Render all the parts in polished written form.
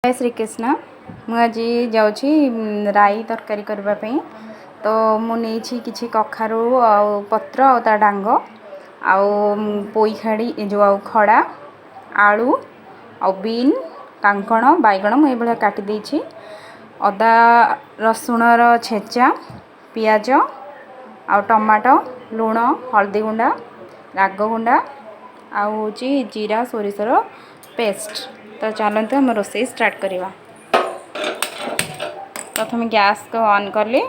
जय श्री कृष्ण। मुझे जाऊँगी राई तरकारी करने। तो मुझे किसी कखारू पत्र आ डांग पोई खाड़ी जो खड़ा आलू आ बीन कांकण बैगण मुझे काटी अदा रसुण छेचा पियाज आ टमाटो लुण हल्दी गुंडा राग गुंडा आउ जीरा सोरिषर पेस्ट। तो चलते हम रोषे स्टार्ट करवा। प्रथम गैस को ऑन कली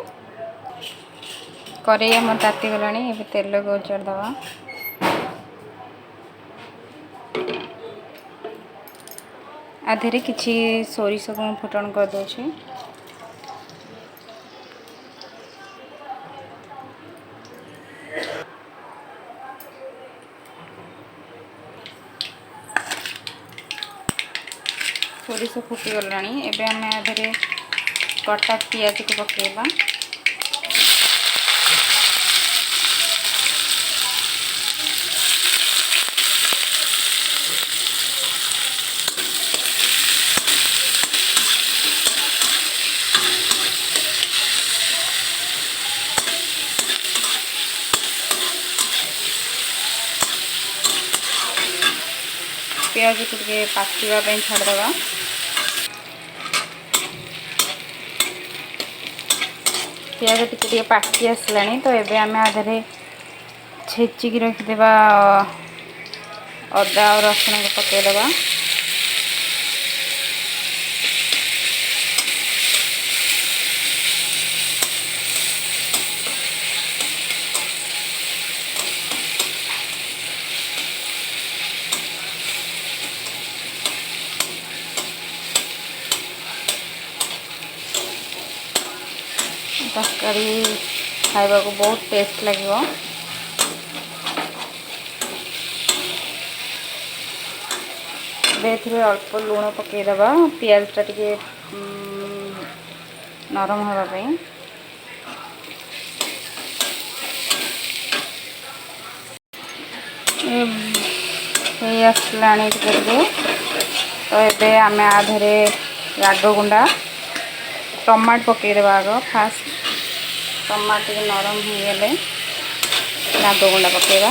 कड़े आम ताती गला। तेल को उजाड़दवा। आधे किसी सोरिष को फुटण कर दूची। सोरिष फुटी गला। एबे आम आधे कटा पियाज को पकेबा। पियाज को पाचिबा छाड़दवा। पियाज टिके पाची आसला। तो ये आम आधे छेचिकी रखिदेवा अदा और रसुण को पकईदवा। तरकारी खाइबा को बहुत टेस्ट लगे। अल्प लुण पकईदवा पियाजटा टे नरम होगापी। आसला तो ये आम आधे राग गुंडा टमाट पकईदवा। आग फास्ट टमाट नरम होगले राग गुंडा पकईवा।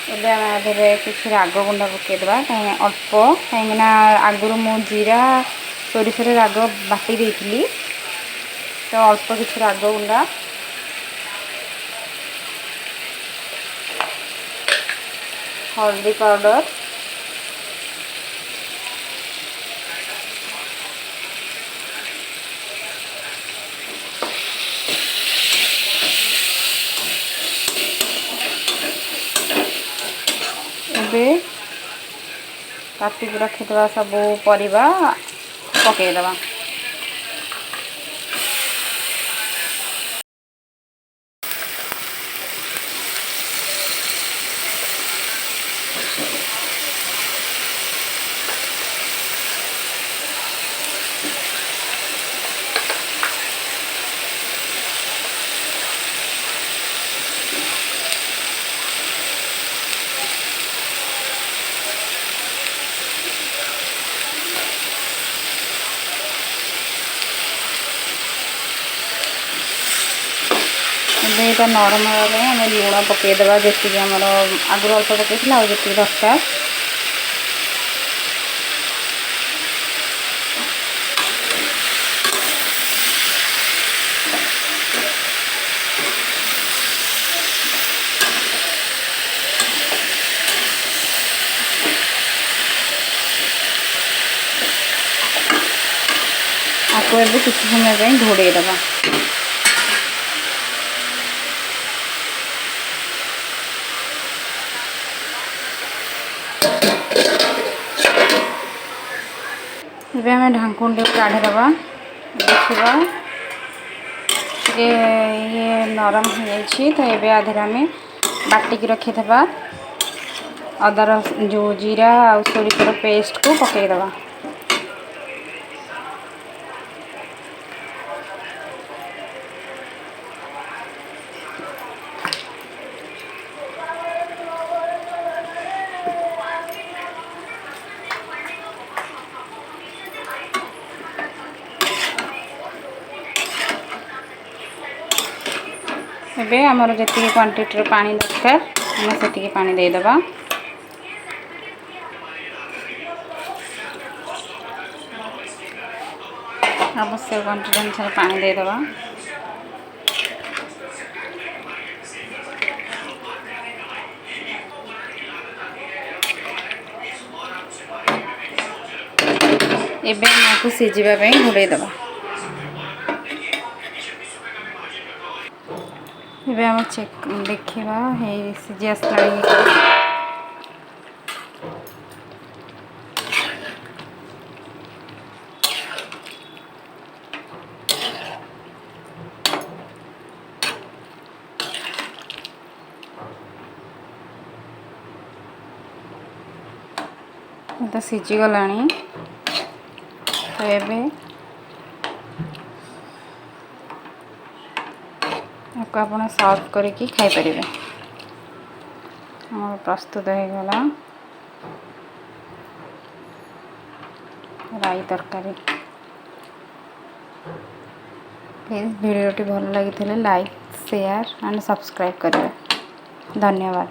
एबे आम आधे किसी राग गुंडा पकईदवा। कहीं अल्प कहीं आगुरी मु जीरा सोरिष राग बाटी देती। तो अल्प किसी राग गुंडा हल्दी पाउडर काटिक रखिदवा। सब परिबा पकईदवा। ये नरम होगा आम लुण पकईदवा। जी आम आगुरी अल्प पकई आगे दरकार। आपको ये किसी समय घोड़े दबा। ये आम ढांकुण काढ़ीदवा। देखा ये नरम हो जाए। तो ये आधे आम बाटिक रखिदवा। अदा जो जीरा और सोरिषर पेस्ट को पकईदबा। एबे आमर जी क्वांटिटी पानी दरकार आम से पानी देदबा। आवश्यक क्वांटिटी अनुसार पानी देदबा। एबे हमको सिझिबा पई घोड़े दबा। एबे हम चेक देखिबा हे सिझी आसलानी। तो सिझी गलानी। तो एबे आपको आप सर्व करके खाई परिबे। हम प्रस्तुत हो गला राई तरकारी। प्लीज वीडियोटी भल लगी लाइक शेयर एंड सब्सक्राइब करें। धन्यवाद।